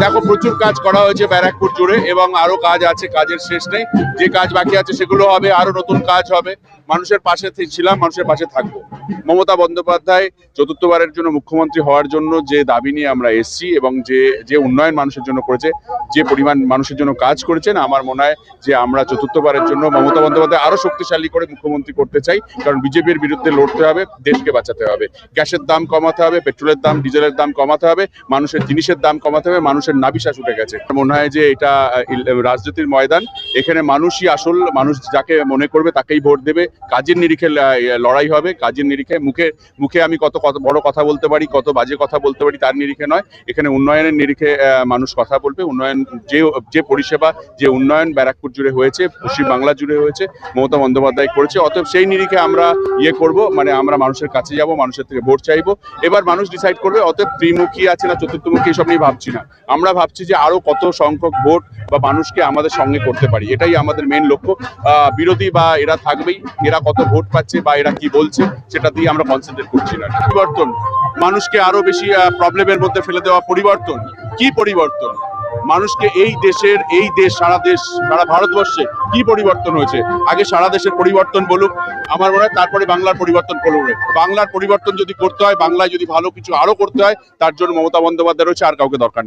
দেখো, প্রচুর কাজ করা হয়েছে ব্যারাকপুর জুড়ে এবং আরো কাজ আছে, কাজের শেষ নেই। যে কাজ বাকি আছে সেগুলো হবে, আরো নতুন কাজ হবে। মানুষের পাশে ছিলাম, মানুষের পাশে থাকবো। মমতা বন্দ্যোপাধ্যায় চতুর্থবারের জন্য মুখ্যমন্ত্রী হওয়ার জন্য যে দাবি নিয়ে আমরা এসেছি এবং যে উন্নয়ন মানুষের জন্য করেছে, যে পরিমাণ মানুষের জন্য কাজ করেছেন, আমার মনে হয় যে আমরা চতুর্থবারের জন্য মমতা বন্দ্যোপাধ্যায় আরো শক্তিশালী করে মুখ্যমন্ত্রী করতে চাই। কারণ বিজেপির বিরুদ্ধে লড়তে হবে, দেশকে বাঁচাতে হবে। গ্যাসের দাম কমাতে হবে, পেট্রোলের দাম, ডিজেলের দাম কমাতে হবে, মানুষের জিনিসের দাম কমাতে হবে। মানুষের নাভিশ্বাস উঠে গেছে। মনে হয় যে এটা রাজনীতির ময়দান। এখানে মানুষই আসল মানুষ, যাকে মনে করবে তাকেই ভোট দেবে। কাজের নিরিখে লড়াই হবে, কাজের নিরিখে। মুখে আমি কত বড় কথা বলতে পারি, কত বাজে কথা বলতে পারি তার নিরিখে নয়। এখানে উন্নয়নের নিরিখে মানুষ কথা বলবে। উন্নয়ন, যে পরিষেবা, যে উন্নয়ন ব্যারাকপুর জুড়ে হয়েছে, পশ্চিম বাংলা জুড়ে হয়েছে, মমতা বন্দ্যোপাধ্যায় করেছে। অতএব সেই নিরিখে আমরা করব, মানে আমরা মানুষের কাছে যাব, মানুষের থেকে ভোট চাইবো। এবার মানুষ ডিসাইড করবে। অতএব ত্রিমুখী আছে না চতুর্থমুখী, এসব নিয়ে ভাবছি না। আমরা ভাবছি যে আরো কত সংখ্যক ভোট বা মানুষকে আমাদের সঙ্গে করতে পারি, এটাই আমাদের মেইন লক্ষ্য। বিরোধী বা এরা থাকবেই, এরা কত ভোট পাচ্ছে বা এরা কি বলছে সেটা দিয়ে আমরা কনসেন্ট্রেট করছি না। পরিবর্তন, মানুষকে আরো বেশি প্রবলেমের মধ্যে ফেলে দেওয়া পরিবর্তন। কি পরিবর্তন? মানুষকে এই দেশ, সারা ভারতবর্ষে কি পরিবর্তন হয়েছে? আগে সারা দেশের পরিবর্তন বলুক, আমার মনে হয়, তারপরে বাংলার পরিবর্তন করুক। বাংলার পরিবর্তন যদি করতে হয়, বাংলায় যদি ভালো কিছু আরো করতে হয়, তার জন্য মমতা বন্দ্যোপাধ্যায় রয়েছে, আর কাউকে দরকার নেই।